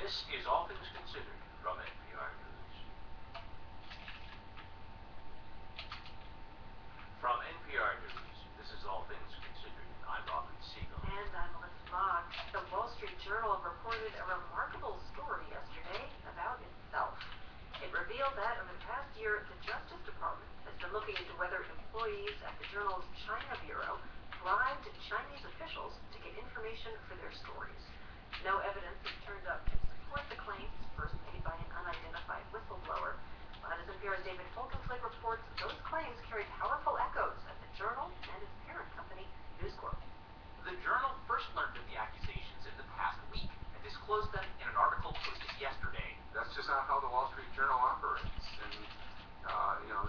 This is All Things Considered from NPR News. From NPR News, this is All Things Considered. I'm Robert Siegel. And I'm Melissa Mock. The Wall Street Journal reported a remarkable story yesterday about itself. It revealed that over the past year, the Justice Department has been looking into whether employees at the journal's China Bureau bribed Chinese officials to get information for their stories. No evidence has turned up to support the claims, first made by an unidentified whistleblower. But as NPR's David Folkenflik reports, those claims carry powerful echoes at the Journal and its parent company, News Corp. The Journal first learned of the accusations in the past week and disclosed them in an article posted yesterday. That's just not how the Wall Street Journal operates. And,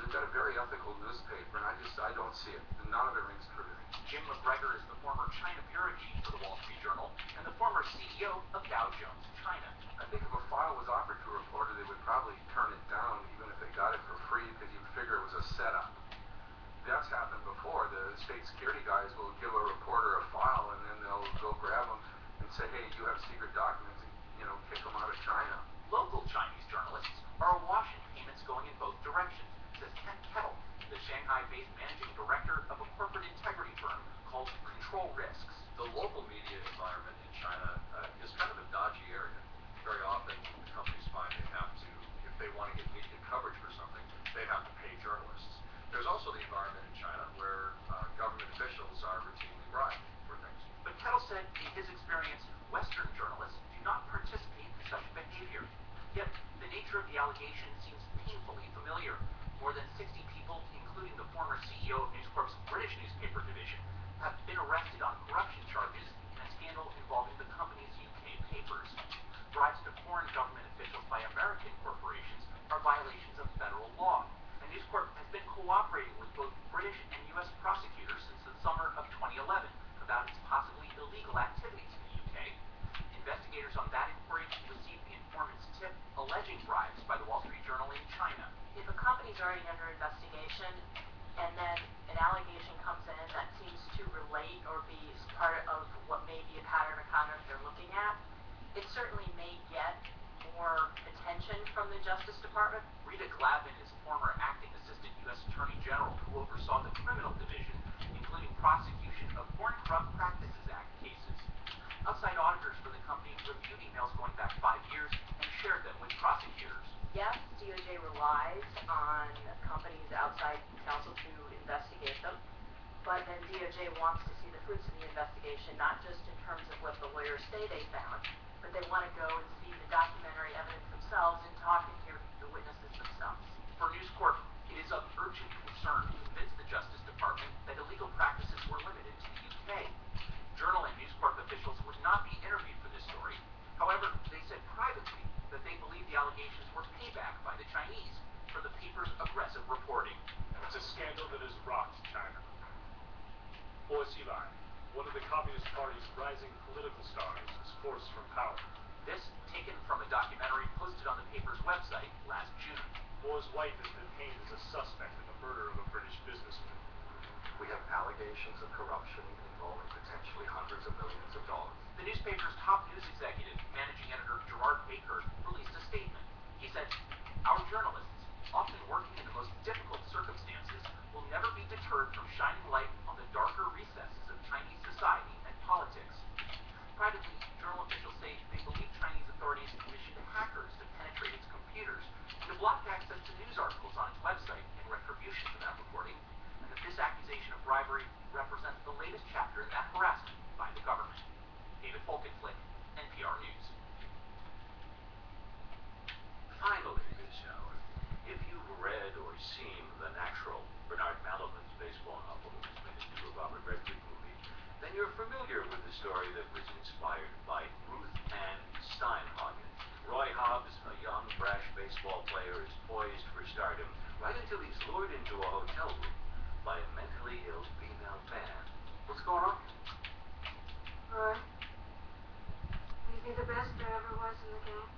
they've got a very ethical newspaper, and I don't see it. None of it rings true to me. Jim McGregor is the former China bureau chief for the Wall Street Journal and the former CEO of Dow Jones China. I think if a file was offered to a reporter, they would probably turn it down, even if they got it for free, because you'd figure it was a setup. That's happened before. The state security guys will give a reporter a file, and then they'll go grab them and say, hey, you have secret documents, and, kick them out of China. Local Chinese journalists are awash in payments going in both directions, says Ken Kettle, the Shanghai-based managing director of a corporate integrity firm called Control Risks. The local media environment in China is kind of a dodgy area. Very often, companies find they have to, if they want to get media coverage for something, they have to pay journalists. There's also the environment in China where government officials are routinely bribed for things. But Kettle said, in his experience, Western journalists do not participate in such behavior. Yet, the nature of the allegation seems painfully familiar. More than 60 people, including the former CEO of News Corp's British newspaper division, have been arrested on corruption charges in a scandal involving the company's UK papers. Bribes to foreign government officials by American corporations are violations of federal law, and News Corp has been cooperating with both British and U.S. prosecutors since the summer of 2011 about its possibly illegal activities in the UK. Investigators on that inquiry received the informant's tip alleging bribes by the Wall Street Journal in China. If a company's already under investigation and then an allegation comes in that seems to relate or be part of what may be a pattern of conduct they're looking at, it certainly may get more attention from the Justice Department. Rita Glavin is former acting assistant U.S. Attorney General who oversaw the criminal division, including prosecution of Foreign Corrupt Practices Act cases. Outside auditors for the company reviewed emails going back 5 years and shared them with prosecutors. Yes, DOJ relies on companies' outside counsel to investigate them, but then DOJ wants to see the fruits of the investigation, not just in terms of what the lawyers say they found, but they want to go and see the documentary evidence themselves and talk and hear the witnesses themselves. For News Corp, it is of urgent concern to convince the Justice Department that illegal practices were limited to the UK. Journal and News Corp officials would not be interviewed for this story. However, they said privately that they believe the allegations were payback by the Chinese for the paper's aggressive reporting. It's a scandal that has rocked China. Bo Xilai, one of the Communist Party's rising political stars, is forced from power. This taken from a documentary posted on the paper's website last June. Bo's wife is detained as a suspect in the murder of a British businessman. We have allegations of corruption involving potentially hundreds of millions of dollars. The newspaper's top news executive, managing editor Gerard Baker, released a statement. He said, "Our journalists, often working in the most difficult circumstances, will never be deterred from shining light on the darker recesses of Chinese society and politics." Privately, journal officials say they believe Chinese authorities commissioned hackers to penetrate its computers and to block access to news articles on its website in retribution for that reporting, and that this accusation of bribery represents the latest chapter in that harassment by the government. David Folkenflik, NPR News. Finally this hour, if you've read or seen the natural Bernard Malamud's baseball novel that was made into a Robert Redford movie, then you're familiar with the story that was inspired by Ruth Ann Steinhagen. Roy Hobbs, a young, brash baseball player, is poised for stardom right until he's lured into a hotel room by a mentally ill female fan. What's going on? Roy, will you be the best there ever was in the game?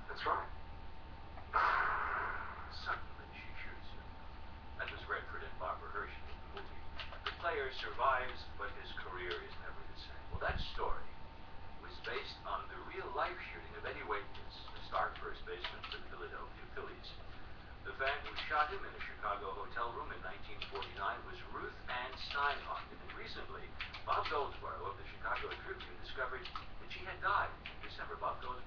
That's right. Suddenly she shoots him. That was Redford and Barbara Hershey in the movie. The player survives, but his career is never the same. Well, that story was based on the real-life shooting shot him in a Chicago hotel room in 1949 was Ruth Ann Steinhardt. And recently, Bob Goldsboro of the Chicago Tribune discovered that she had died in December. Bob Goldsboro